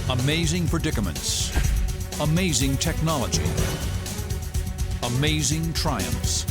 Amazing predicaments, amazing technology, amazing triumphs.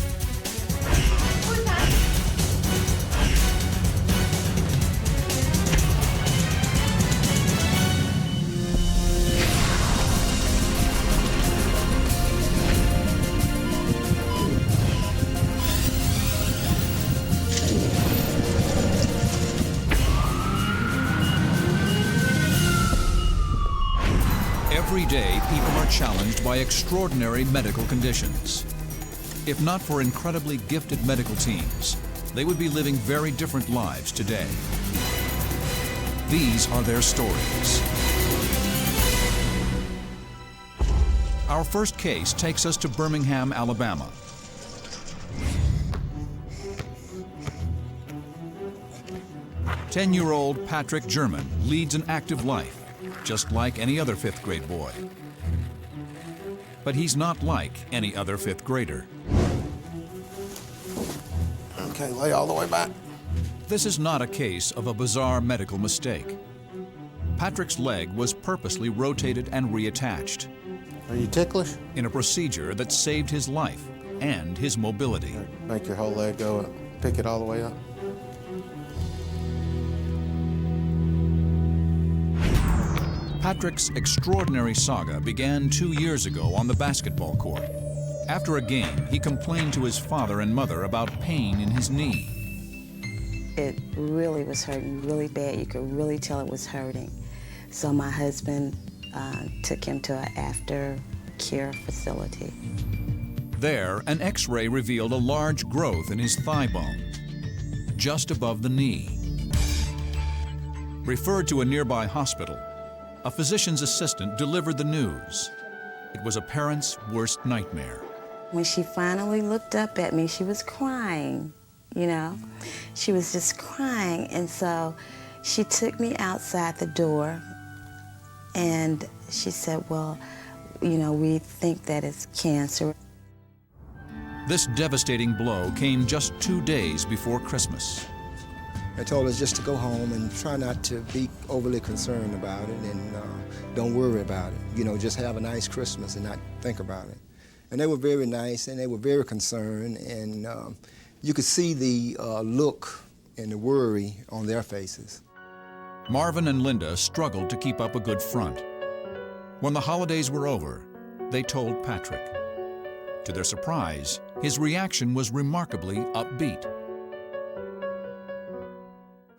Every day, people are challenged by extraordinary medical conditions. If not for incredibly gifted medical teams, they would be living very different lives today. These are their stories. Our first case takes us to Birmingham, Alabama. Ten-year-old Patrick German leads an active life, just like any other fifth grade boy. But he's not like any other fifth grader. Okay, lay all the way back. This is not a case of a bizarre medical mistake. Patrick's leg was purposely rotated and reattached. Are you ticklish? In a procedure that saved his life and his mobility. Make your whole leg go up. Pick it all the way up. Patrick's extraordinary saga began 2 years ago on the basketball court. After a game, he complained to his father and mother about pain in his knee. It really was hurting really bad. You could really tell it was hurting. So my husband took him to an after-care facility. There, an X-ray revealed a large growth in his thigh bone, just above the knee. Referred to a nearby hospital, a physician's assistant delivered the news. It was a parent's worst nightmare. When she finally looked up at me, she was crying, you know? She was just crying, and so she took me outside the door, and she said, well, you know, we think that it's cancer. This devastating blow came just 2 days before Christmas. They told us just to go home and try not to be overly concerned about it and don't worry about it. You know, just have a nice Christmas and not think about it. And they were very nice and they were very concerned, and you could see the look and the worry on their faces. Marvin and Linda struggled to keep up a good front. When the holidays were over, they told Patrick. To their surprise, his reaction was remarkably upbeat.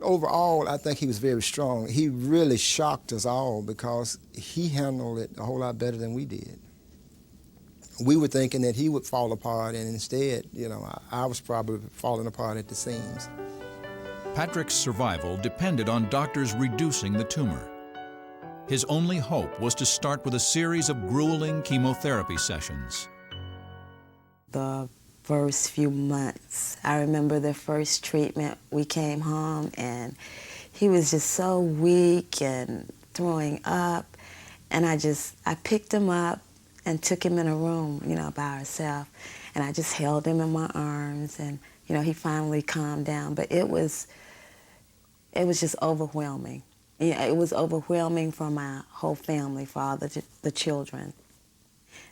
Overall, I think he was very strong. He really shocked us all because he handled it a whole lot better than we did. We were thinking that he would fall apart, and instead, you know, I was probably falling apart at the seams. Patrick's survival depended on doctors reducing the tumor. His only hope was to start with a series of grueling chemotherapy sessions. The first few months, I remember the first treatment, we came home and he was just so weak and throwing up, and I picked him up and took him in a room, you know, by ourselves, and I just held him in my arms, and, you know, he finally calmed down, but it was just overwhelming. Yeah, it was overwhelming for my whole family, for all the children.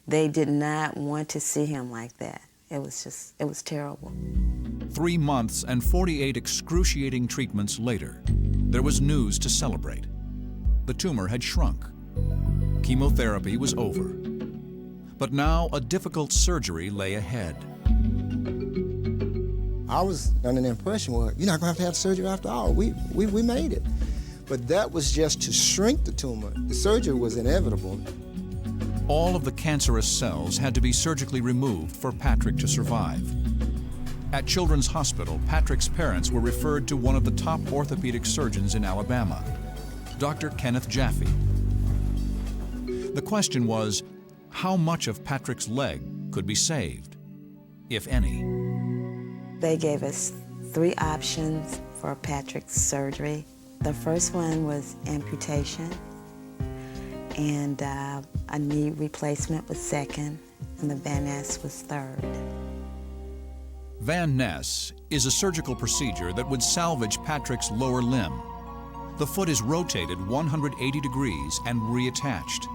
They did not want to see him like that. It was terrible. 3 months and 48 excruciating treatments later, there was news to celebrate. The tumor had shrunk. Chemotherapy was over. But now a difficult surgery lay ahead. I was under the impression, well, you're not going to have surgery after all. We made it. But that was just to shrink the tumor. The surgery was inevitable. All of the cancerous cells had to be surgically removed for Patrick to survive. At Children's Hospital, Patrick's parents were referred to one of the top orthopedic surgeons in Alabama, Dr. Kenneth Jaffe. The question was, how much of Patrick's leg could be saved, if any? They gave us 3 options for Patrick's surgery. The first one was amputation, and a knee replacement was second, and the Van Ness was third. Van Ness is a surgical procedure that would salvage Patrick's lower limb. the foot is rotated 180 degrees and reattached.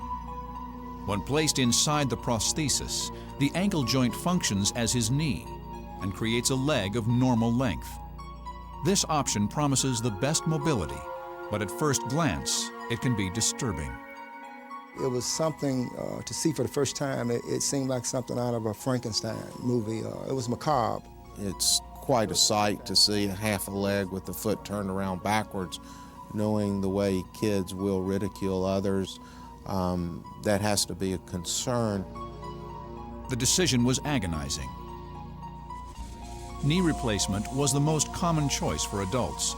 When placed inside the prosthesis, the ankle joint functions as his knee and creates a leg of normal length. This option promises the best mobility, but at first glance, it can be disturbing. It was something to see for the first time. It seemed like something out of a Frankenstein movie. It was macabre. It's quite a sight to see half a leg with the foot turned around backwards, knowing the way kids will ridicule others. That has to be a concern. The decision was agonizing. Knee replacement was the most common choice for adults,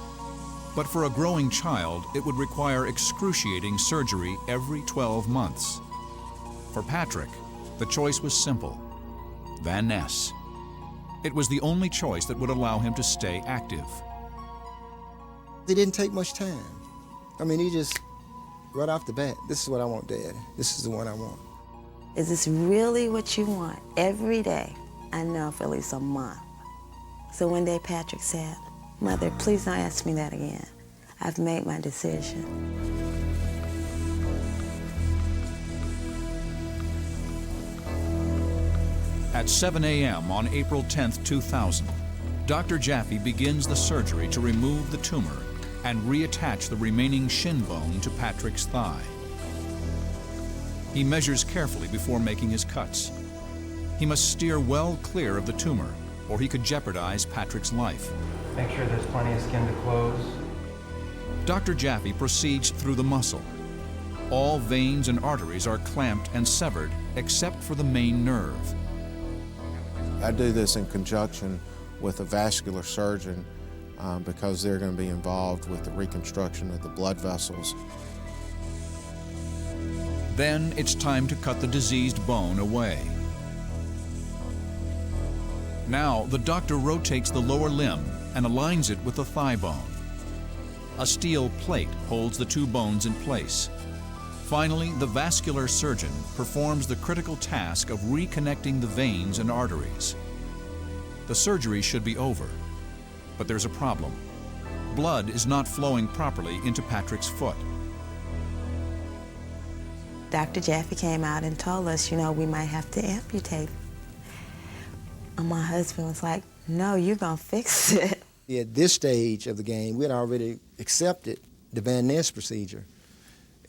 but for a growing child, it would require excruciating surgery every 12 months. For Patrick, the choice was simple: Van Ness. It was the only choice that would allow him to stay active. It didn't take much time. I mean, he just, right off the bat, this is what I want, Dad. This is the one I want. Is this really what you want every day? I know for at least a month. So one day Patrick said, "Mother, please don't ask me that again. I've made my decision." At 7 a.m. on April 10, 2000, Dr. Jaffe begins the surgery to remove the tumor and reattach the remaining shin bone to Patrick's thigh. He measures carefully before making his cuts. He must steer well clear of the tumor, or he could jeopardize Patrick's life. Make sure there's plenty of skin to close. Dr. Jaffe proceeds through the muscle. All veins and arteries are clamped and severed except for the main nerve. I do this in conjunction with a vascular surgeon because they're going to be involved with the reconstruction of the blood vessels. Then it's time to cut the diseased bone away. Now the doctor rotates the lower limb and aligns it with the thigh bone. A steel plate holds the two bones in place. Finally, the vascular surgeon performs the critical task of reconnecting the veins and arteries. The surgery should be over, but there's a problem. Blood is not flowing properly into Patrick's foot. Dr. Jaffe came out and told us, we might have to amputate. And my husband was like, "No, you're gonna fix it." At this stage of the game, we had already accepted the Van Ness procedure.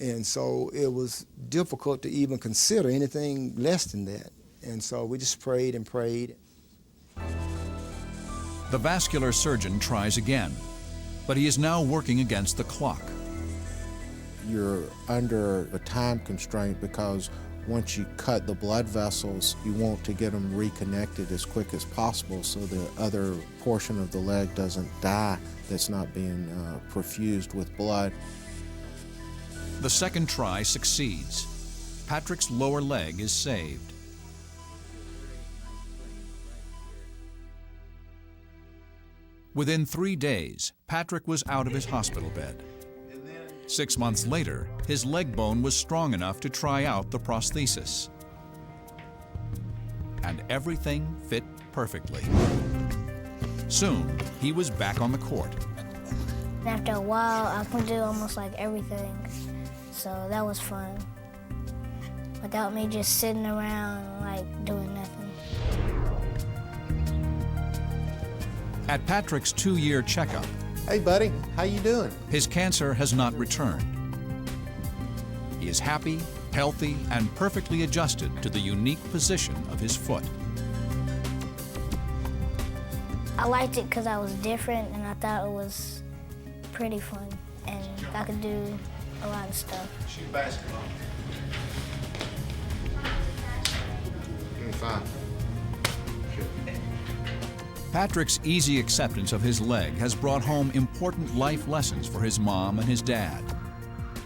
And so it was difficult to even consider anything less than that. And so we just prayed and prayed. The vascular surgeon tries again, but he is now working against the clock. You're under a time constraint because once you cut the blood vessels, you want to get them reconnected as quick as possible so the other portion of the leg doesn't die that's not being perfused with blood. The second try succeeds. Patrick's lower leg is saved. Within 3 days, Patrick was out of his hospital bed. 6 months later, his leg bone was strong enough to try out the prosthesis. And everything fit perfectly. Soon, he was back on the court. After a while, I could do almost like everything, so that was fun. Without me just sitting around, doing nothing. At Patrick's 2-year checkup, Hey buddy, how you doing? his cancer has not returned. He is happy, healthy, and perfectly adjusted to the unique position of his foot. I liked it because I was different, and I thought it was pretty fun, and I could do a lot of stuff. Shoot basketball. Give me 5. Patrick's easy acceptance of his leg has brought home important life lessons for his mom and his dad.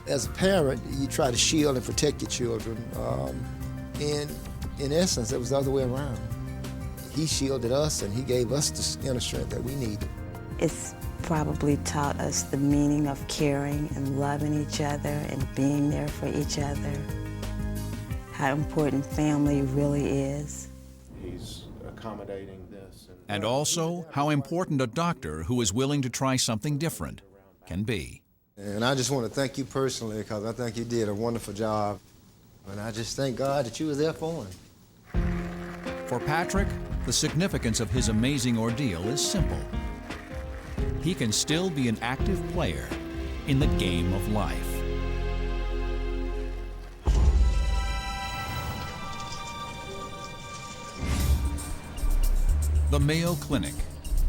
As a parent, you try to shield and protect your children. And in essence, it was the other way around. He shielded us and he gave us the inner strength that we needed. It's probably taught us the meaning of caring and loving each other and being there for each other. How important family really is. He's accommodating this. And also how important a doctor who is willing to try something different can be. And I just want to thank you personally, because I think you did a wonderful job. And I just thank God that you were there for him. For Patrick, the significance of his amazing ordeal is simple. He can still be an active player in the game of life. The Mayo Clinic,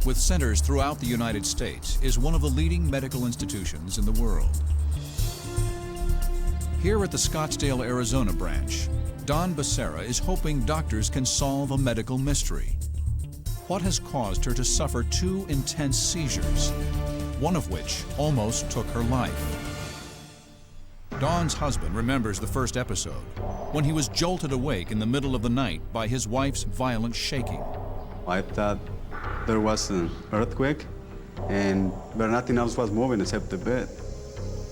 with centers throughout the United States, is one of the leading medical institutions in the world. Here at the Scottsdale, Arizona branch, Dawn Becerra is hoping doctors can solve a medical mystery. What has caused her to suffer 2 intense seizures, one of which almost took her life? Dawn's husband remembers the first episode, when he was jolted awake in the middle of the night by his wife's violent shaking. I thought there was an earthquake, but nothing else was moving except the bed.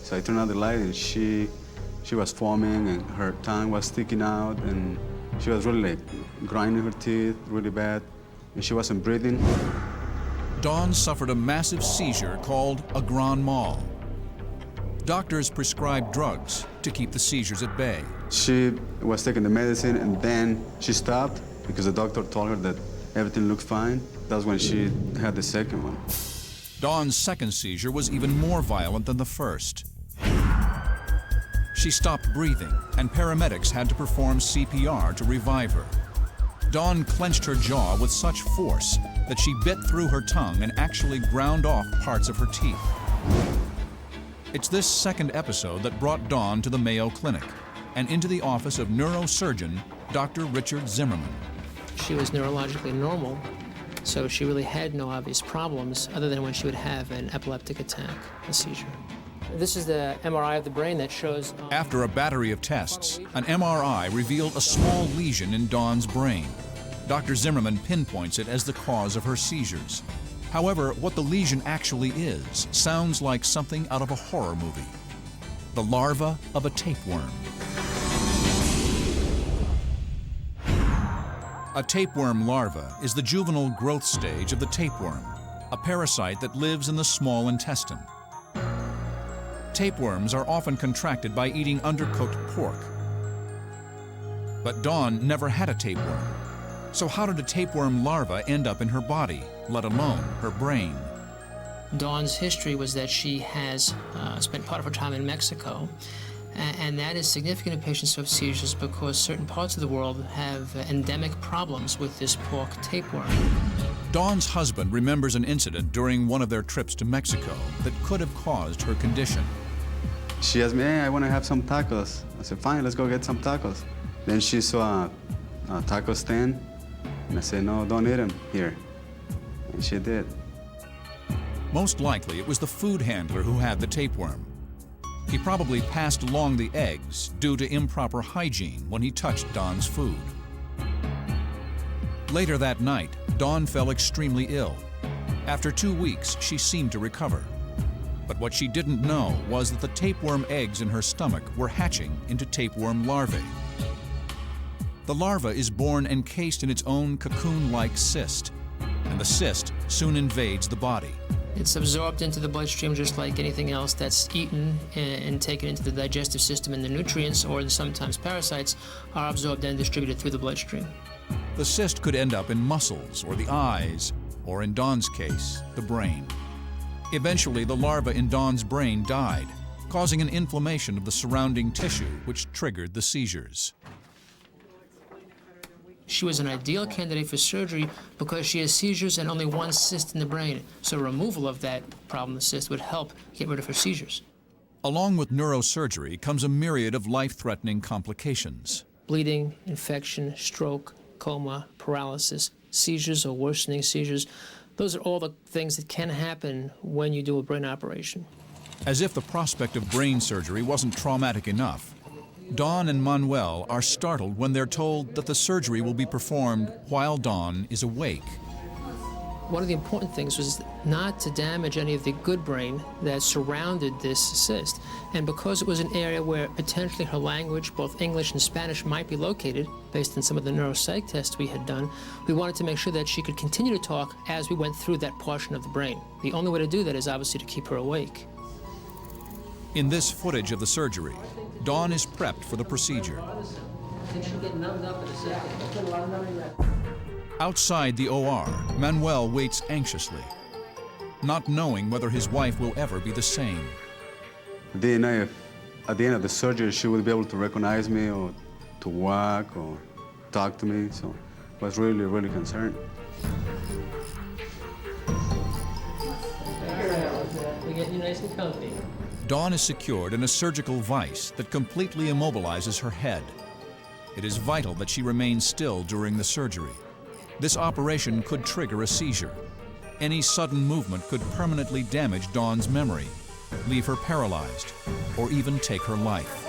So I turned on the light, and she was foaming, and her tongue was sticking out, and she was really like grinding her teeth really bad, and she wasn't breathing. Dawn suffered a massive seizure called a grand mal. Doctors prescribed drugs to keep the seizures at bay. She was taking the medicine, and then she stopped because the doctor told her that everything looked fine. That's when she had the second one. Dawn's second seizure was even more violent than the first. She stopped breathing, and paramedics had to perform CPR to revive her. Dawn clenched her jaw with such force that she bit through her tongue and actually ground off parts of her teeth. It's this second episode that brought Dawn to the Mayo Clinic and into the office of neurosurgeon Dr. Richard Zimmerman. She was neurologically normal, so she really had no obvious problems other than when she would have an epileptic attack, a seizure. This is the MRI of the brain that shows... After a battery of tests, an MRI revealed a small lesion in Dawn's brain. Dr. Zimmerman pinpoints it as the cause of her seizures. However, what the lesion actually is sounds like something out of a horror movie. The larva of a tapeworm. A tapeworm larva is the juvenile growth stage of the tapeworm, a parasite that lives in the small intestine. Tapeworms are often contracted by eating undercooked pork. But Dawn never had a tapeworm. So how did a tapeworm larva end up in her body, let alone her brain? Dawn's history was that she has spent part of her time in Mexico, and that is significant in patients who have seizures because certain parts of the world have endemic problems with this pork tapeworm. Dawn's husband remembers an incident during one of their trips to Mexico that could have caused her condition. She asked me, hey, I want to have some tacos. I said, fine, let's go get some tacos. Then she saw a taco stand, and I said, no, don't eat them here. And she did. Most likely, it was the food handler who had the tapeworm. He probably passed along the eggs due to improper hygiene when he touched Dawn's food. Later that night, Dawn fell extremely ill. After 2 weeks, she seemed to recover. But what she didn't know was that the tapeworm eggs in her stomach were hatching into tapeworm larvae. The larva is born encased in its own cocoon-like cyst, and the cyst soon invades the body. It's absorbed into the bloodstream just like anything else that's eaten and taken into the digestive system, and the nutrients, or sometimes parasites, are absorbed and distributed through the bloodstream. The cyst could end up in muscles or the eyes, or in Dawn's case, the brain. Eventually, the larva in Dawn's brain died, causing an inflammation of the surrounding tissue, which triggered the seizures. She was an ideal candidate for surgery because she has seizures and only one cyst in the brain, so removal of that problem, the cyst, would help get rid of her seizures. Along with neurosurgery comes a myriad of life-threatening complications. Bleeding, infection, stroke, coma, paralysis, seizures or worsening seizures. Those are all the things that can happen when you do a brain operation. As if the prospect of brain surgery wasn't traumatic enough, Dawn and Manuel are startled when they're told that the surgery will be performed while Dawn is awake. One of the important things was not to damage any of the good brain that surrounded this cyst. And because it was an area where potentially her language, both English and Spanish, might be located, based on some of the neuropsych tests we had done, we wanted to make sure that she could continue to talk as we went through that portion of the brain. The only way to do that is obviously to keep her awake. In this footage of the surgery, Dawn is prepped for the procedure. Outside the OR, Manuel waits anxiously, not knowing whether his wife will ever be the same. Didn't know if at the end of the surgery she would be able to recognize me or to walk or talk to me, so I was really, really concerned. We get you nice and comfy. Dawn is secured in a surgical vise that completely immobilizes her head. It is vital that she remain still during the surgery. This operation could trigger a seizure. Any sudden movement could permanently damage Dawn's memory, leave her paralyzed, or even take her life.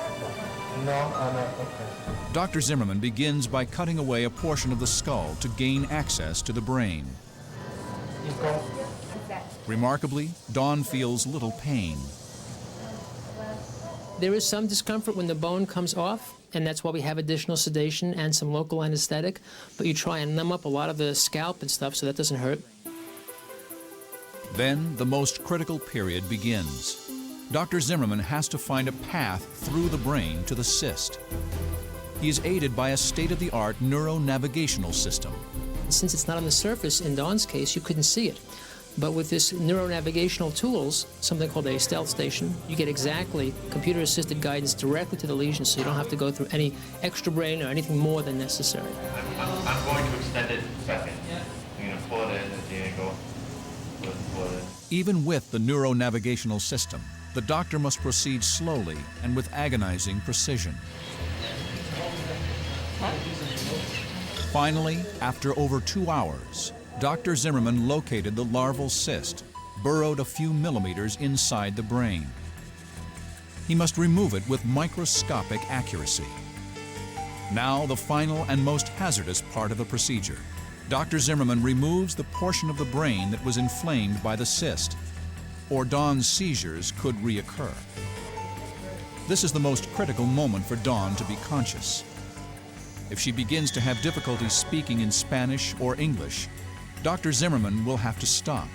No, okay. Dr. Zimmerman begins by cutting away a portion of the skull to gain access to the brain. You go. Remarkably, Dawn feels little pain. There is some discomfort when the bone comes off, and that's why we have additional sedation and some local anesthetic, but you try and numb up a lot of the scalp and stuff so that doesn't hurt. Then the most critical period begins. Dr. Zimmerman has to find a path through the brain to the cyst. He is aided by a state-of-the-art neuronavigational system. Since it's not on the surface, in Dawn's case, you couldn't see it. But with this neuronavigational tools, something called a stealth station, you get exactly computer-assisted guidance directly to the lesion, so you don't have to go through any extra brain or anything more than necessary. I'm going to extend it second. You're going to pull it in, and you're going to go pull it in. Even with the neuronavigational system, the doctor must proceed slowly and with agonizing precision. Finally, after over 2 hours, Dr. Zimmerman located the larval cyst, burrowed a few millimeters inside the brain. He must remove it with microscopic accuracy. Now, the final and most hazardous part of the procedure. Dr. Zimmerman removes the portion of the brain that was inflamed by the cyst, or Dawn's seizures could reoccur. This is the most critical moment for Dawn to be conscious. If she begins to have difficulty speaking in Spanish or English, Dr. Zimmerman will have to stop.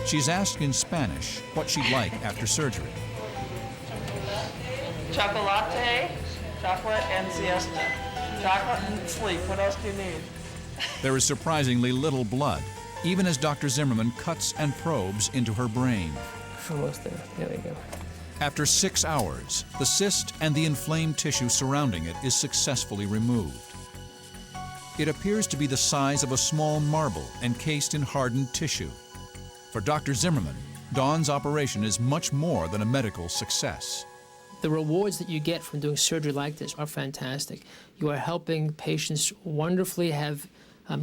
She's asked in Spanish what she'd like after surgery. Chocolate, chocolate and siesta. Chocolate and sleep. What else do you need? There is surprisingly little blood, even as Dr. Zimmerman cuts and probes into her brain. Almost there. There we go. After 6 hours, the cyst and the inflamed tissue surrounding it is successfully removed. It appears to be the size of a small marble encased in hardened tissue. For Dr. Zimmerman, Dawn's operation is much more than a medical success. The rewards that you get from doing surgery like this are fantastic. You are helping patients wonderfully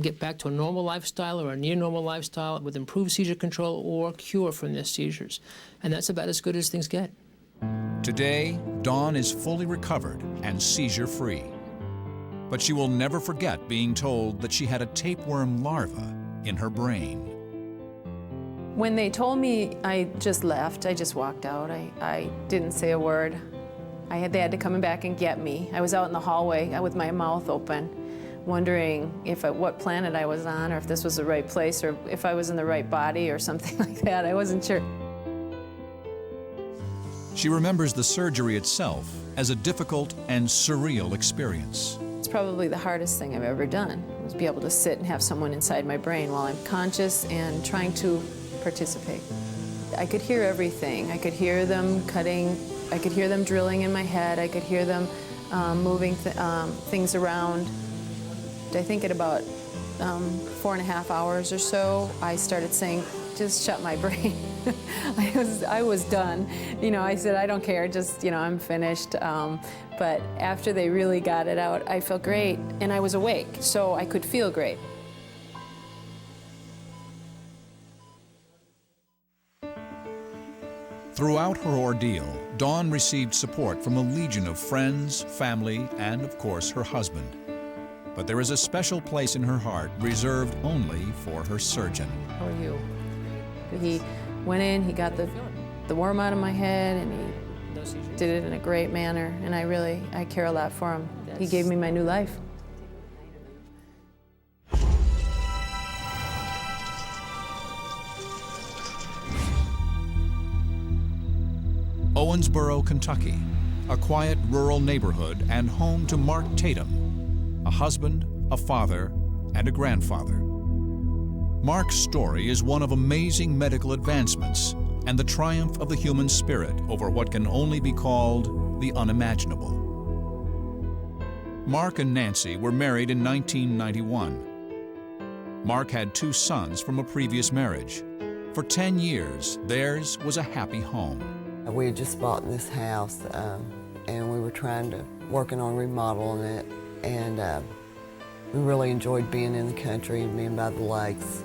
get back to a normal lifestyle or a near normal lifestyle with improved seizure control or cure from their seizures. And that's about as good as things get. Today, Dawn is fully recovered and seizure-free. But she will never forget being told that she had a tapeworm larva in her brain. When they told me, I just left. I just walked out. I didn't say a word. They had to come back and get me. I was out in the hallway with my mouth open, wondering what planet I was on, or if this was the right place, or if I was in the right body, or something like that. I wasn't sure. She remembers the surgery itself as a difficult and surreal experience. It's probably the hardest thing I've ever done, was be able to sit and have someone inside my brain while I'm conscious and trying to participate. I could hear everything. I could hear them cutting, I could hear them drilling in my head, I could hear them moving things around. I think at about 4.5 hours or so, I started saying, just shut my brain. I was done. I said, I don't care, just, I'm finished. But after they really got it out, I felt great, and I was awake, so I could feel great. Throughout her ordeal, Dawn received support from a legion of friends, family, and, of course, her husband. But there is a special place in her heart reserved only for her surgeon. How are you? He went in, he got the worm out of my head, and he did it in a great manner, and I care a lot for him. He gave me my new life. Owensboro, Kentucky, a quiet rural neighborhood and home to Mark Tatum, a husband, a father, and a grandfather. Mark's story is one of amazing medical advancements and the triumph of the human spirit over what can only be called the unimaginable. Mark and Nancy were married in 1991. Mark had 2 sons from a previous marriage. For 10 years, theirs was a happy home. We had just bought this house, and we were working on remodeling it, and we really enjoyed being in the country and being by the lakes.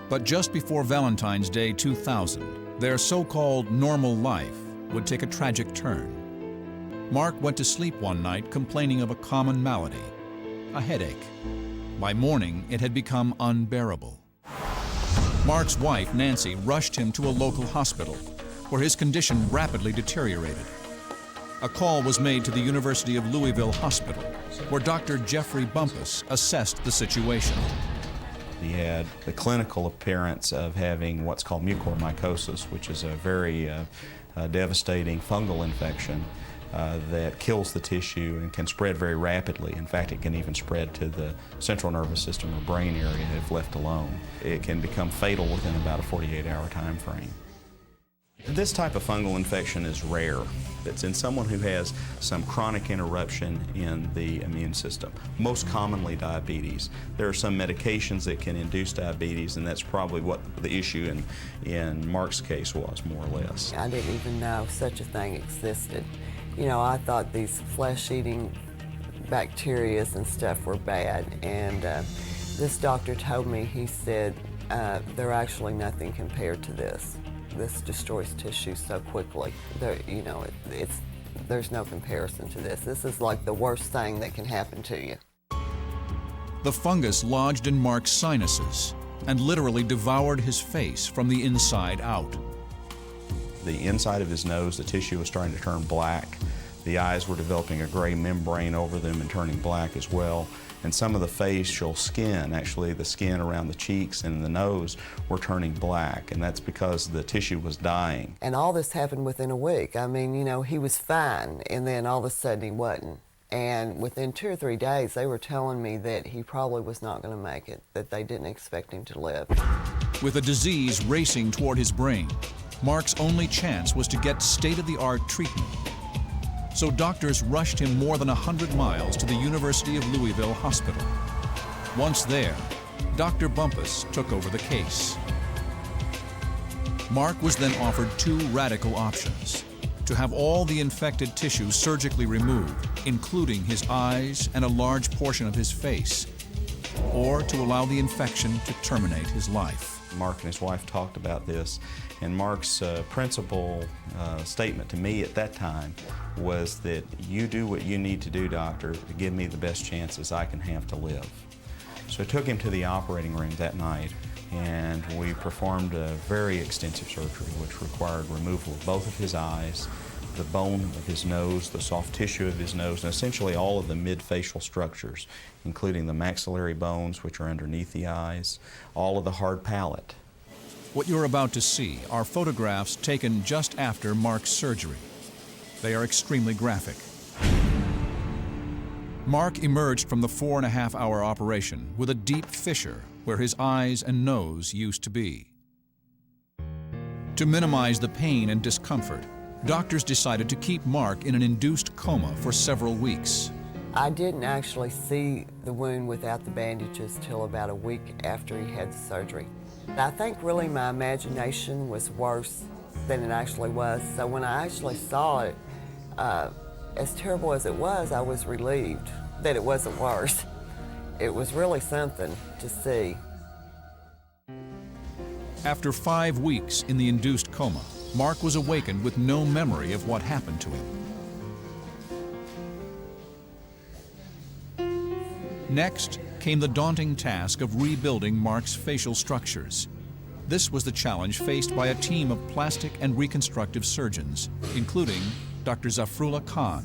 But just before Valentine's Day 2000, their so-called normal life would take a tragic turn. Mark went to sleep one night complaining of a common malady, a headache. By morning, it had become unbearable. Mark's wife, Nancy, rushed him to a local hospital, where his condition rapidly deteriorated. A call was made to the University of Louisville Hospital, where Dr. Jeffrey Bumpus assessed the situation. He had the clinical appearance of having what's called mucormycosis, which is a very devastating fungal infection that kills the tissue and can spread very rapidly. In fact, it can even spread to the central nervous system or brain area if left alone. It can become fatal within about a 48-hour time frame. This type of fungal infection is rare. It's in someone who has some chronic interruption in the immune system, most commonly diabetes. There are some medications that can induce diabetes, and that's probably what the issue in Mark's case was, more or less. I didn't even know such a thing existed. You know, I thought these flesh-eating bacteria and stuff were bad, and this doctor told me, he said, they're actually nothing compared to this. This destroys tissue so quickly. You know, there's no comparison to this. This is like the worst thing that can happen to you. The fungus lodged in Mark's sinuses and literally devoured his face from the inside out. The inside of his nose, the tissue was starting to turn black. The eyes were developing a gray membrane over them and turning black as well. And some of the facial skin, actually the skin around the cheeks and the nose, were turning black, and that's because the tissue was dying. And all this happened within a week. I mean, you know, he was fine, and then all of a sudden he wasn't. And within 2 or 3 days, they were telling me that he probably was not going to make it, that they didn't expect him to live. With a disease racing toward his brain, Mark's only chance was to get state-of-the-art treatment. So doctors rushed him more than 100 miles to the University of Louisville Hospital. Once there, Dr. Bumpus took over the case. Mark was then offered 2 radical options: to have all the infected tissue surgically removed, including his eyes and a large portion of his face, or to allow the infection to terminate his life. Mark and his wife talked about this, and Mark's principal statement to me at that time was that you do what you need to do, doctor, to give me the best chances I can have to live. So I took him to the operating room that night, and we performed a very extensive surgery which required removal of both of his eyes, the bone of his nose, the soft tissue of his nose, and essentially all of the mid-facial structures, including the maxillary bones, which are underneath the eyes, all of the hard palate. What you're about to see are photographs taken just after Mark's surgery. They are extremely graphic. Mark emerged from the 4.5-hour operation with a deep fissure where his eyes and nose used to be. To minimize the pain and discomfort, doctors decided to keep Mark in an induced coma for several weeks. I didn't actually see the wound without the bandages till about a week after he had the surgery. I think really my imagination was worse than it actually was. So when I actually saw it, as terrible as it was, I was relieved that it wasn't worse. It was really something to see. After 5 weeks in the induced coma, Mark was awakened with no memory of what happened to him. Next came the daunting task of rebuilding Mark's facial structures. This was the challenge faced by a team of plastic and reconstructive surgeons, including Dr. Zafrullah Khan.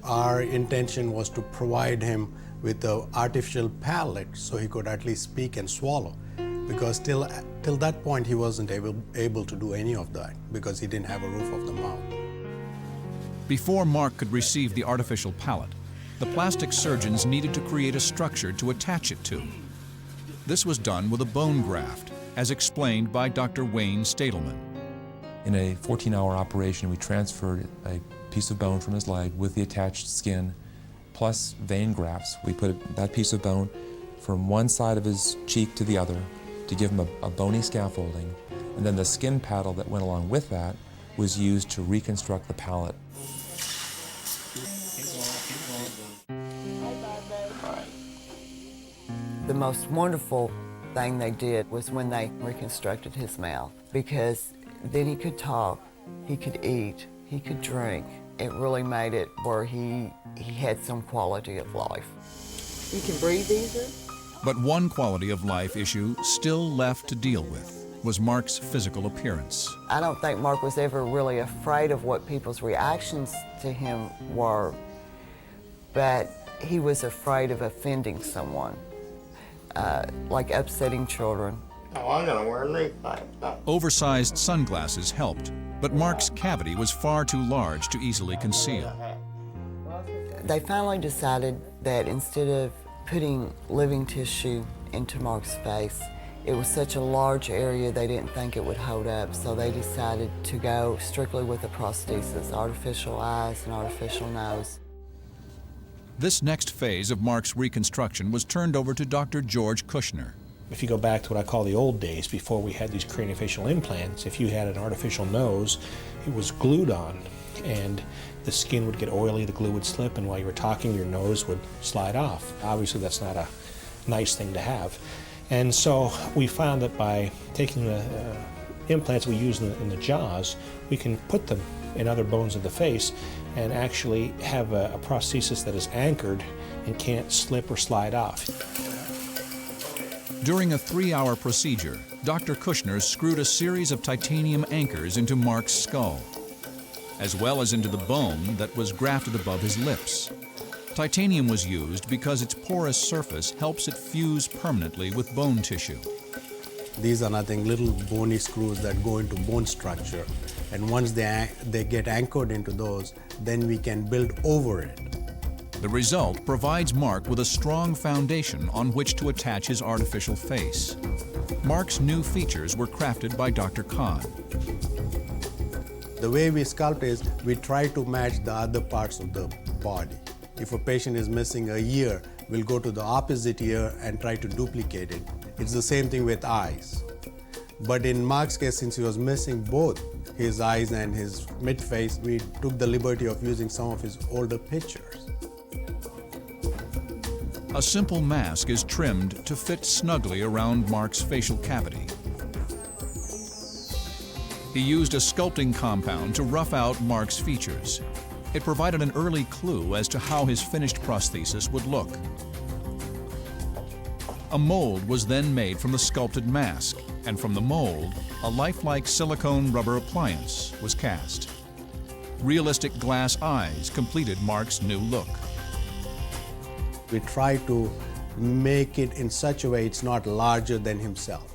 Our intention was to provide him with the artificial palate so he could at least speak and swallow, because till that point he wasn't able to do any of that because he didn't have a roof of the mouth. Before Mark could receive the artificial palate, the plastic surgeons needed to create a structure to attach it to. This was done with a bone graft, as explained by Dr. Wayne Stadelman. In a 14-hour operation, we transferred a piece of bone from his leg with the attached skin, plus vein grafts. We put that piece of bone from one side of his cheek to the other to give him a bony scaffolding, and then the skin paddle that went along with that was used to reconstruct the palate. The most wonderful thing they did was when they reconstructed his mouth, because then he could talk, he could eat, he could drink. It really made it where he had some quality of life. You can breathe easier? But one quality of life issue still left to deal with was Mark's physical appearance. I don't think Mark was ever really afraid of what people's reactions to him were, but he was afraid of offending someone, like upsetting children. Oh, I'm gonna wear a knee pipe. Oversized sunglasses helped, but Mark's cavity was far too large to easily conceal. They finally decided that instead of putting living tissue into Mark's face, it was such a large area they didn't think it would hold up, so they decided to go strictly with the prosthesis, artificial eyes and artificial nose. This next phase of Mark's reconstruction was turned over to Dr. George Kushner. If you go back to what I call the old days, before we had these craniofacial implants, if you had an artificial nose, it was glued on, and the skin would get oily, the glue would slip, and while you were talking, your nose would slide off. Obviously, that's not a nice thing to have. And so we found that by taking the implants we use in the jaws, we can put them in other bones of the face and actually have a prosthesis that is anchored and can't slip or slide off. During a 3-hour procedure, Dr. Kushner screwed a series of titanium anchors into Mark's skull, as well as into the bone that was grafted above his lips. Titanium was used because its porous surface helps it fuse permanently with bone tissue. These are nothing, little bony screws that go into bone structure. And once they get anchored into those, then we can build over it. The result provides Mark with a strong foundation on which to attach his artificial face. Mark's new features were crafted by Dr. Khan. The way we sculpt is we try to match the other parts of the body. If a patient is missing a ear, we'll go to the opposite ear and try to duplicate it. It's the same thing with eyes. But in Mark's case, since he was missing both his eyes and his mid-face, we took the liberty of using some of his older pictures. A simple mask is trimmed to fit snugly around Mark's facial cavity. He used a sculpting compound to rough out Mark's features. It provided an early clue as to how his finished prosthesis would look. A mold was then made from the sculpted mask, and from the mold, a lifelike silicone rubber appliance was cast. Realistic glass eyes completed Mark's new look. We try to make it in such a way it's not larger than himself.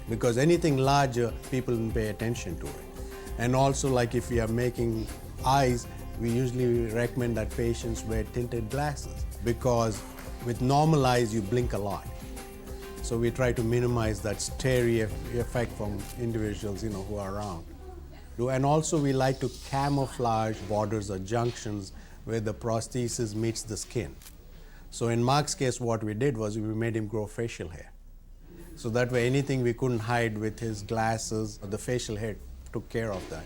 Because anything larger, people don't pay attention to it. And also, like if we are making eyes, we usually recommend that patients wear tinted glasses, because with normal eyes, you blink a lot. So we try to minimize that stereo effect from individuals, who are around. And also we like to camouflage borders or junctions where the prosthesis meets the skin. So in Mark's case, what we did was we made him grow facial hair. So that way anything we couldn't hide with his glasses, or the facial hair took care of that.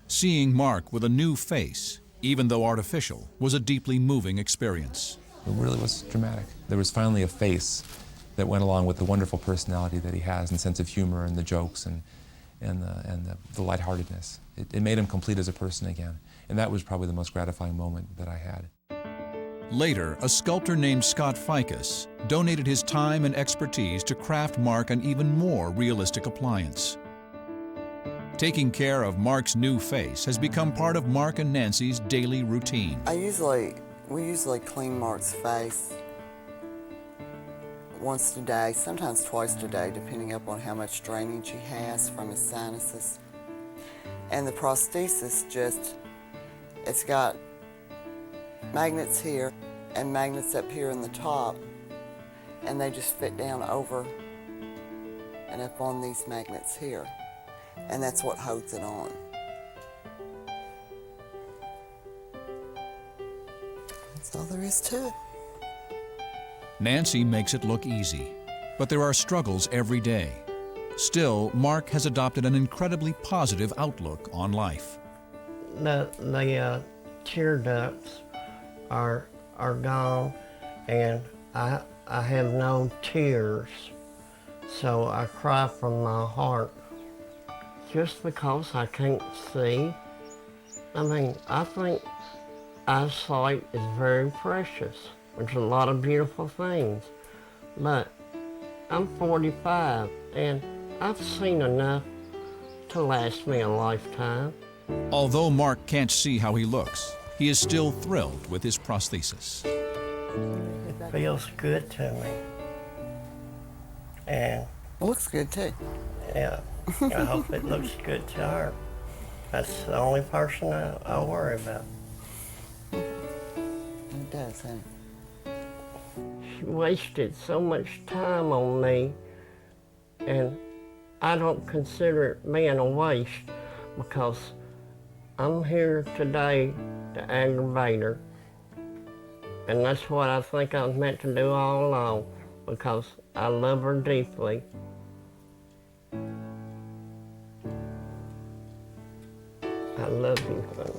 Seeing Mark with a new face, even though artificial, was a deeply moving experience. It really was dramatic. There was finally a face that went along with the wonderful personality that he has, and sense of humor, and the jokes, and the lightheartedness. It made him complete as a person again, and that was probably the most gratifying moment that I had. Later, a sculptor named Scott Ficus donated his time and expertise to craft Mark an even more realistic appliance. Taking care of Mark's new face has become part of Mark and Nancy's daily routine. We usually clean Mark's face once a day, sometimes twice a day, depending upon how much drainage he has from his sinuses. And the prosthesis just It's got magnets here and magnets up here in the top, and they just fit down over and up on these magnets here, and that's what holds it on. That's all there is to it. Nancy makes it look easy, but there are struggles every day. Still, Mark has adopted an incredibly positive outlook on life. The tear ducts are gone, and I have no tears, so I cry from my heart. Just because I can't see, I mean, I think eyesight is very precious. There's a lot of beautiful things, but I'm 45, and I've seen enough to last me a lifetime. Although Mark can't see how he looks, he is still thrilled with his prosthesis. It feels good to me. And it looks good too. Yeah, I hope it looks good to her. That's the only person I worry about. It does, huh? She wasted so much time on me, and I don't consider it being a waste, because I'm here today to aggravate her. And that's what I think I was meant to do all along, because I love her deeply. I love you, honey.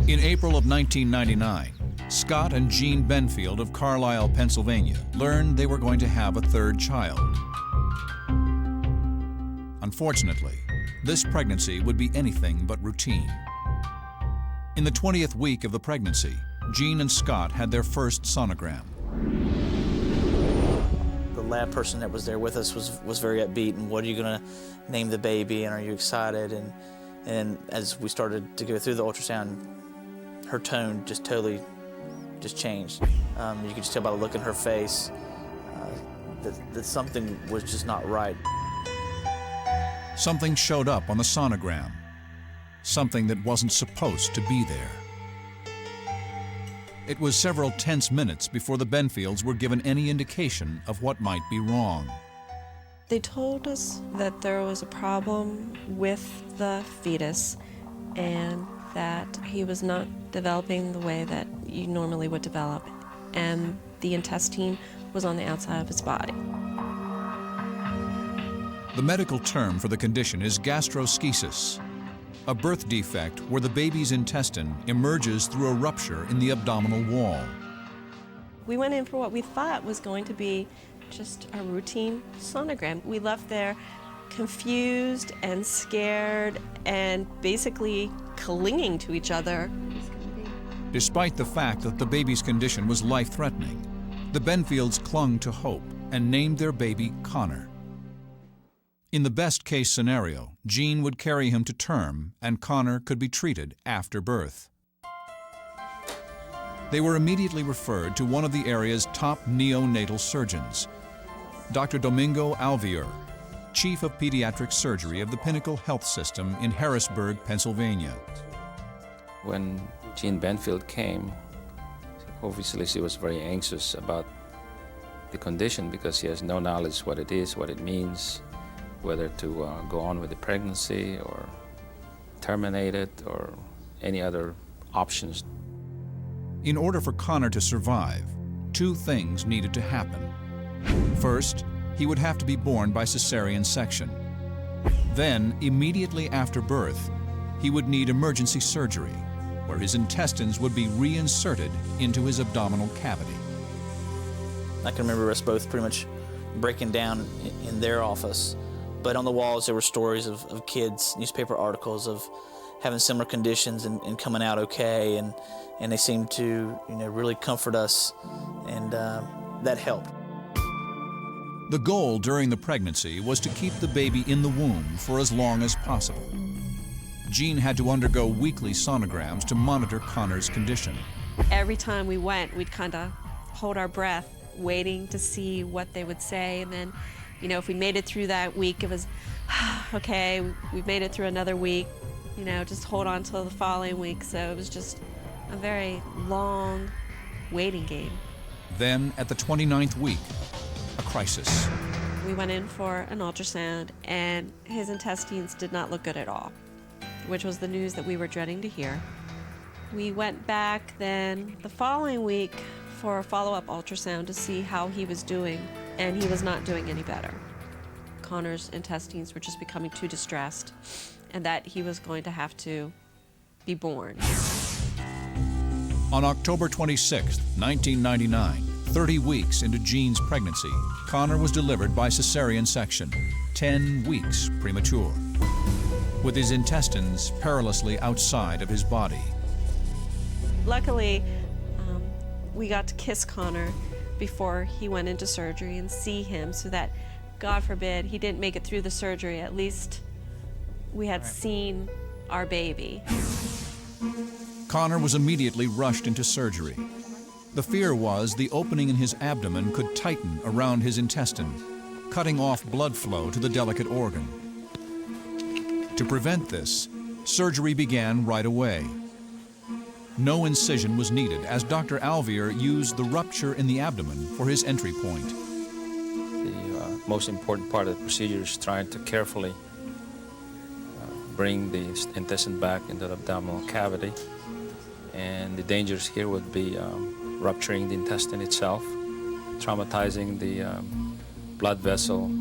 In April of 1999, Scott and Jean Benfield of Carlisle, Pennsylvania, learned they were going to have a third child. Unfortunately, this pregnancy would be anything but routine. In the 20th week of the pregnancy, Jean and Scott had their first sonogram. The lab person that was there with us was very upbeat, and what are you going to name the baby, and are you excited? And as we started to go through the ultrasound, her tone just totally changed. You could just tell by the look in her face that something was just not right. Something showed up on the sonogram, something that wasn't supposed to be there. It was several tense minutes before the Benfields were given any indication of what might be wrong. They told us that there was a problem with the fetus and that he was not developing the way that you normally would develop, and the intestine was on the outside of his body. The medical term for the condition is gastroschisis, a birth defect where the baby's intestine emerges through a rupture in the abdominal wall. We went in for what we thought was going to be just a routine sonogram. We left there confused and scared and basically clinging to each other. Despite the fact that the baby's condition was life-threatening, the Benfields clung to hope and named their baby Connor. In the best-case scenario, Jean would carry him to term and Connor could be treated after birth. They were immediately referred to one of the area's top neonatal surgeons, Dr. Domingo Alvier, Chief of Pediatric Surgery of the Pinnacle Health System in Harrisburg, Pennsylvania. When Jean Benfield came, obviously she was very anxious about the condition because she has no knowledge what it is, what it means, whether to go on with the pregnancy or terminate it or any other options. In order for Connor to survive, two things needed to happen. First, he would have to be born by cesarean section. Then, immediately after birth, he would need emergency surgery, where his intestines would be reinserted into his abdominal cavity. I can remember us both pretty much breaking down in their office, but on the walls there were stories of kids, newspaper articles of having similar conditions and coming out okay, and they seemed to really comfort us, and that helped. The goal during the pregnancy was to keep the baby in the womb for as long as possible. Jean had to undergo weekly sonograms to monitor Connor's condition. Every time we went, we'd kind of hold our breath, waiting to see what they would say. And then, you know, if we made it through that week, it was, okay, we've made it through another week, you know, just hold on till the following week. So it was just a very long waiting game. Then, at the 29th week, a crisis. We went in for an ultrasound, and his intestines did not look good at all, which was the news that we were dreading to hear. We went back then the following week for a follow-up ultrasound to see how he was doing, and he was not doing any better. Connor's intestines were just becoming too distressed, and that he was going to have to be born. On October 26, 1999, 30 weeks into Jean's pregnancy, Connor was delivered by cesarean section, 10 weeks premature, with his intestines perilously outside of his body. Luckily, we got to kiss Connor before he went into surgery and see him so that, God forbid, he didn't make it through the surgery. At least we had seen our baby. Connor was immediately rushed into surgery. The fear was the opening in his abdomen could tighten around his intestine, cutting off blood flow to the delicate organ. To prevent this, surgery began right away. No incision was needed, as Dr. Alvear used the rupture in the abdomen for his entry point. The most important part of the procedure is trying to carefully bring the intestine back into the abdominal cavity. And the dangers here would be rupturing the intestine itself, traumatizing the blood vessel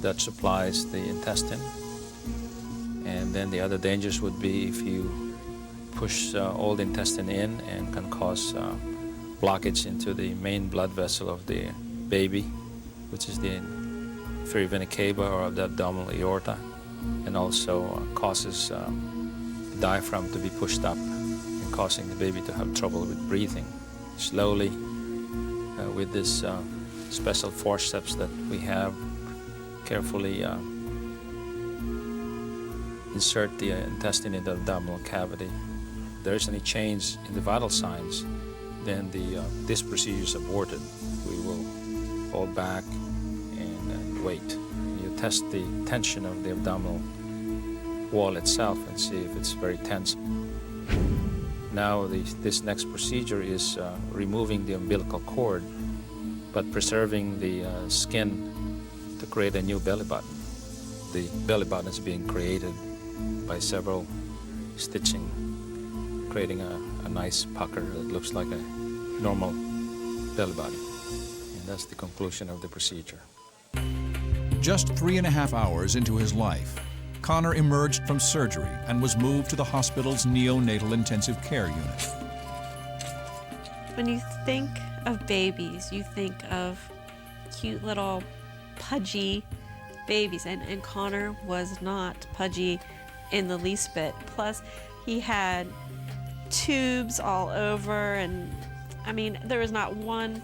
that supplies the intestine. And then the other dangers would be if you push all the intestine in and can cause blockage into the main blood vessel of the baby, which is the inferior vena cava or the abdominal aorta, and also causes the diaphragm to be pushed up and causing the baby to have trouble with breathing. Slowly, with this special forceps that we have, carefully insert the intestine in the abdominal cavity. If there is any change in the vital signs, then this procedure is aborted. We will fall back and wait. You test the tension of the abdominal wall itself and see if it's very tense. Now this next procedure is removing the umbilical cord, but preserving the skin to create a new belly button. The belly button is being created by several stitching, creating a nice pucker that looks like a normal belly button. And that's the conclusion of the procedure. Just 3.5 hours into his life, Connor emerged from surgery and was moved to the hospital's neonatal intensive care unit. When you think of babies, you think of cute little pudgy babies, and Connor was not pudgy in the least bit. Plus, he had tubes all over, and I mean, there was not one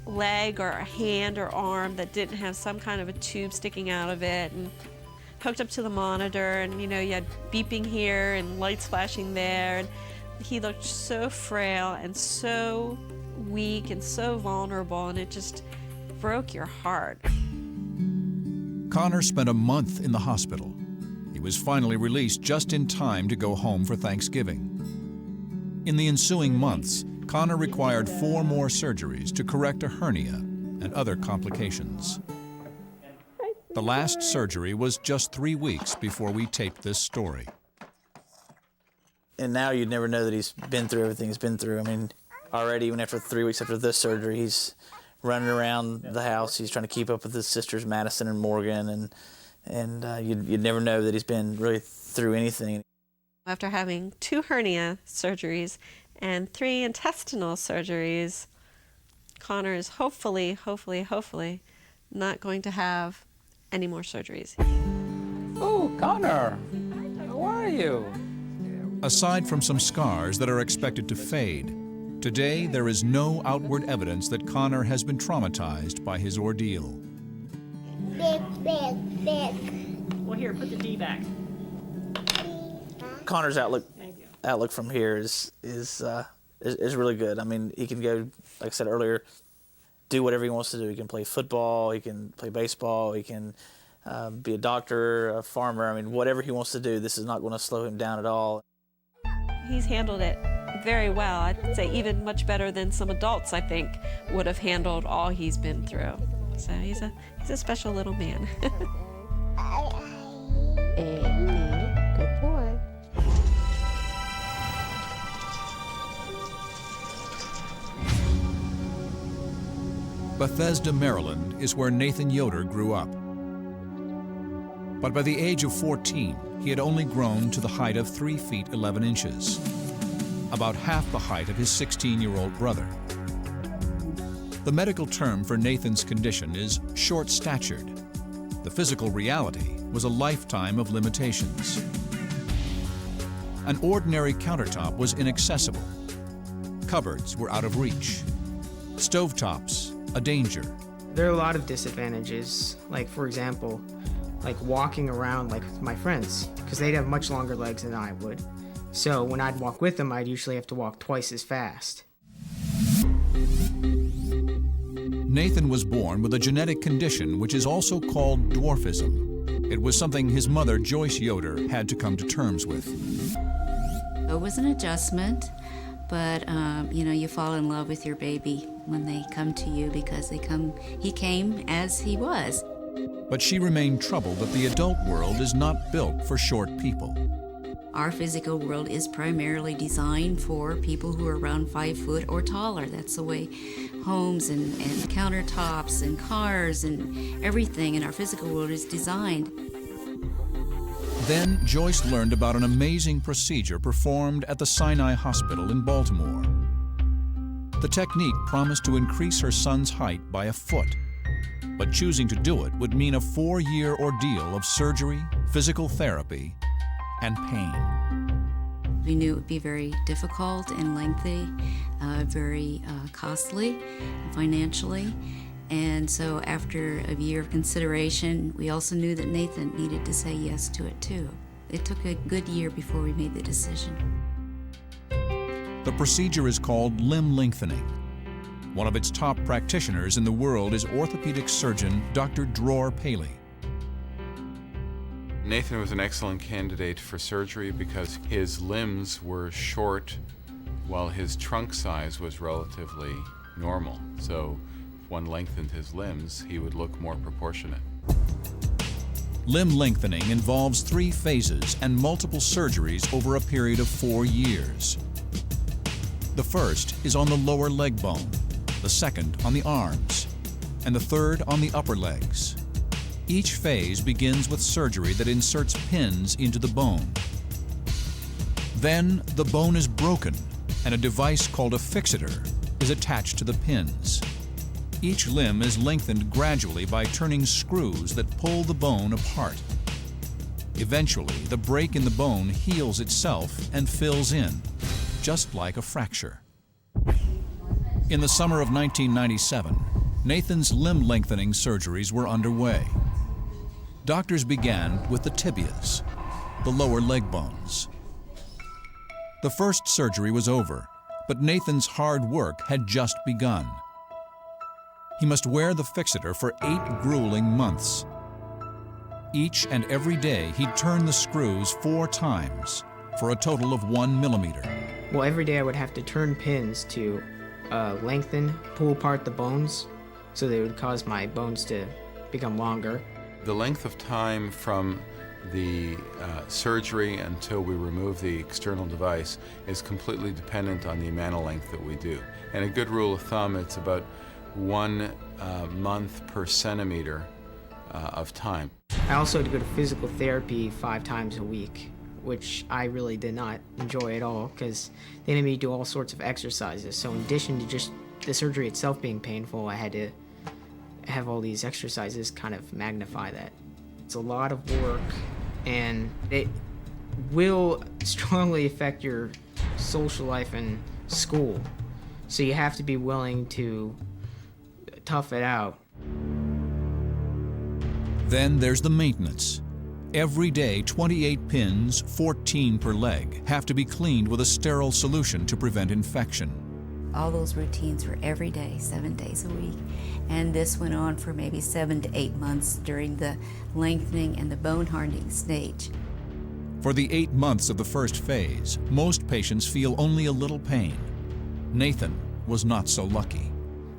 leg or a hand or arm that didn't have some kind of a tube sticking out of it, and hooked up to the monitor, and you know, you had beeping here and lights flashing there, and he looked so frail and so weak and so vulnerable, and it just broke your heart. Connor spent a month in the hospital. He was finally released just in time to go home for Thanksgiving. In the ensuing months, Connor required 4 more surgeries to correct a hernia and other complications. The last surgery was just 3 weeks before we taped this story. And now you'd never know that he's been through everything he's been through. I mean, already even after 3 weeks after this surgery, he's running around the house. He's trying to keep up with his sisters, Madison and Morgan, and you'd never know that he's been really through anything. After having 2 hernia surgeries and 3 intestinal surgeries, Connor is hopefully not going to have any more surgeries. Oh, Connor, how are you? Aside from some scars that are expected to fade, today there is no outward evidence that Connor has been traumatized by his ordeal. Big. Well, here, put the D back. Connor's outlook from here is is really good. I mean, he can go, like I said earlier, do whatever he wants to do. He can play football, he can play baseball, he can be a doctor, a farmer. I mean, whatever he wants to do, this is not going to slow him down at all. He's handled it very well. I'd say even much better than some adults, I think, would have handled all he's been through. So he's a special little man. Good boy. Bethesda, Maryland is where Nathan Yoder grew up. But by the age of 14, he had only grown to the height of 3 feet 11 inches, about half the height of his 16-year-old brother. The medical term for Nathan's condition is short-statured. The physical reality was a lifetime of limitations. An ordinary countertop was inaccessible. Cupboards were out of reach. Stovetops, a danger. There are a lot of disadvantages, like for example, like walking around like with my friends, because they'd have much longer legs than I would. So when I'd walk with them, I'd usually have to walk twice as fast. Nathan was born with a genetic condition which is also called dwarfism. It was something his mother, Joyce Yoder, had to come to terms with. It was an adjustment, but you know, you fall in love with your baby when they come to you because he came as he was. But she remained troubled that the adult world is not built for short people. Our physical world is primarily designed for people who are around 5 foot or taller. That's the way homes and countertops and cars and everything in our physical world is designed. Then Joyce learned about an amazing procedure performed at the Sinai Hospital in Baltimore. The technique promised to increase her son's height by a foot, but choosing to do it would mean a 4-year ordeal of surgery, physical therapy, and pain. We knew it would be very difficult and lengthy, very costly financially. And so after a year of consideration, we also knew that Nathan needed to say yes to it too. It took a good year before we made the decision. The procedure is called limb lengthening. One of its top practitioners in the world is orthopedic surgeon Dr. Dror Paley. Nathan was an excellent candidate for surgery because his limbs were short while his trunk size was relatively normal. So if one lengthened his limbs, he would look more proportionate. Limb lengthening involves 3 phases and multiple surgeries over a period of 4 years. The first is on the lower leg bone, the second on the arms, and the third on the upper legs. Each phase begins with surgery that inserts pins into the bone. Then the bone is broken and a device called a fixator is attached to the pins. Each limb is lengthened gradually by turning screws that pull the bone apart. Eventually, the break in the bone heals itself and fills in, just like a fracture. In the summer of 1997, Nathan's limb lengthening surgeries were underway. Doctors began with the tibias, the lower leg bones. The first surgery was over, but Nathan's hard work had just begun. He must wear the fixator for 8 grueling months. Each and every day, he'd turn the screws 4 times for a total of 1 millimeter. Well, every day I would have to turn pins to lengthen, pull apart the bones, so they would cause my bones to become longer. The length of time from the surgery until we remove the external device is completely dependent on the amount of length that we do. And a good rule of thumb, it's about 1 month per centimeter of time. I also had to go to physical therapy 5 times a week, which I really did not enjoy at all because they made me do all sorts of exercises. So in addition to just the surgery itself being painful, I had to have all these exercises kind of magnify that. It's a lot of work, and it will strongly affect your social life and school. So you have to be willing to tough it out. Then there's the maintenance. Every day, 28 pins, 14 per leg, have to be cleaned with a sterile solution to prevent infection. All those routines were every day, 7 days a week. And this went on for maybe 7 to 8 months during the lengthening and the bone hardening stage. For the 8 months of the first phase, most patients feel only a little pain. Nathan was not so lucky.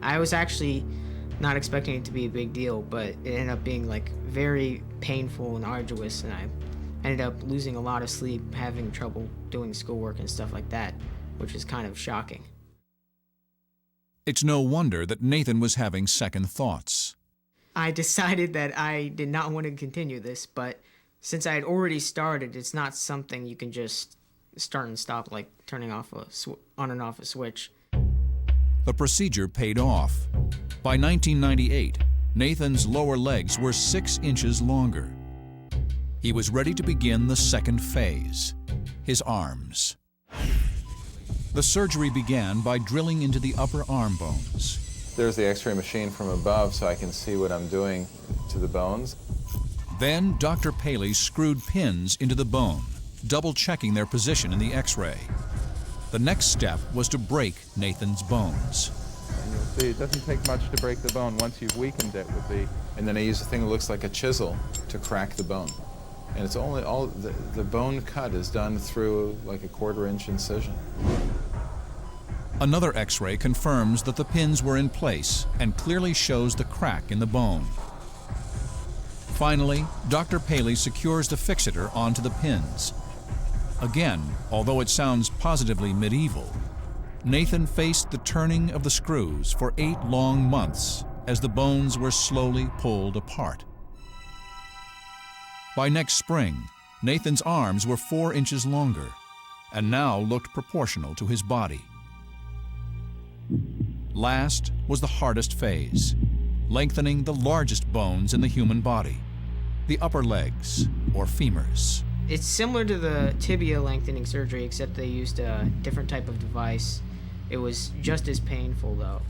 I was actually not expecting it to be a big deal, but it ended up being like very painful and arduous, and I ended up losing a lot of sleep, having trouble doing schoolwork and stuff like that, which is kind of shocking. It's no wonder that Nathan was having second thoughts. I decided that I did not want to continue this, but since I had already started, it's not something you can just start and stop like turning off on and off a switch. The procedure paid off. By 1998, Nathan's lower legs were 6 inches longer. He was ready to begin the second phase, his arms. The surgery began by drilling into the upper arm bones. There's the x-ray machine from above so I can see what I'm doing to the bones. Then Dr. Paley screwed pins into the bone, double-checking their position in the x-ray. The next step was to break Nathan's bones. And you'll see it doesn't take much to break the bone once you've weakened it with the... And then I use a thing that looks like a chisel to crack the bone. And it's only the bone cut is done through like a 1/4-inch incision. Another x-ray confirms that the pins were in place and clearly shows the crack in the bone. Finally, Dr. Paley secures the fixator onto the pins. Again, although it sounds positively medieval, Nathan faced the turning of the screws for 8 long months as the bones were slowly pulled apart. By next spring, Nathan's arms were 4 inches longer and now looked proportional to his body. Last was the hardest phase, lengthening the largest bones in the human body, the upper legs, or femurs. It's similar to the tibia lengthening surgery, except they used a different type of device. It was just as painful, though.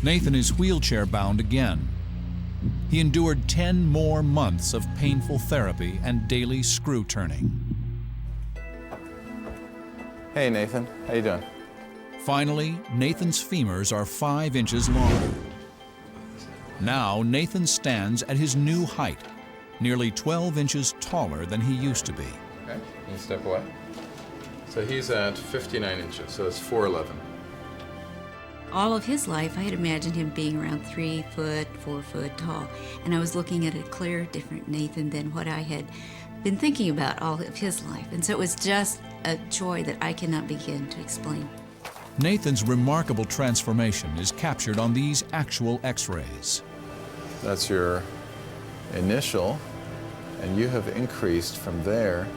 Nathan is wheelchair-bound again. He endured 10 more months of painful therapy and daily screw turning. Hey, Nathan. How you doing? Finally, Nathan's femurs are 5 inches longer. Now, Nathan stands at his new height, nearly 12 inches taller than he used to be. Okay, you step away. So he's at 59 inches, so it's 4'11". All of his life, I had imagined him being around 3 foot, 4 foot tall, and I was looking at a clear, different Nathan than what I had been thinking about all of his life. And so it was just a joy that I cannot begin to explain. Nathan's remarkable transformation is captured on these actual x-rays. That's your initial, and you have increased from there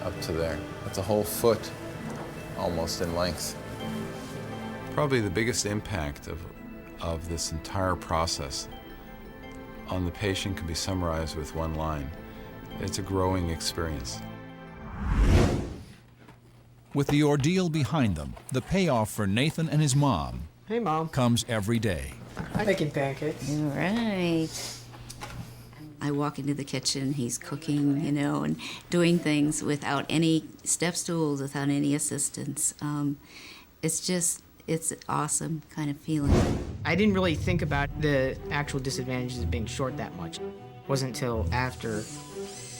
up to there. That's a whole foot almost in length. Probably the biggest impact of this entire process on the patient can be summarized with one line. It's a growing experience. With the ordeal behind them, the payoff for Nathan and his mom, Hey, Mom, comes every day. I'm making pancakes. All right. I walk into the kitchen, he's cooking, you know, and doing things without any step stools, without any assistance. It's an awesome kind of feeling. I didn't really think about the actual disadvantages of being short that much. It wasn't until after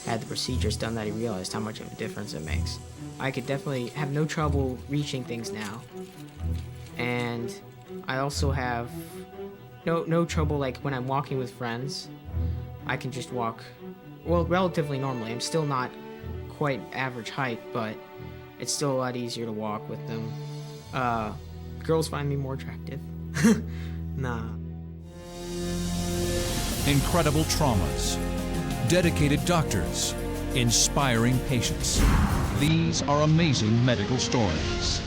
I had the procedures done that I realized how much of a difference it makes. I could definitely have no trouble reaching things now. And I also have no trouble, like when I'm walking with friends, I can just walk, well, relatively normally. I'm still not quite average height, but it's still a lot easier to walk with them. Girls find me more attractive. Nah. Incredible traumas, dedicated doctors, inspiring patients. These are amazing medical stories.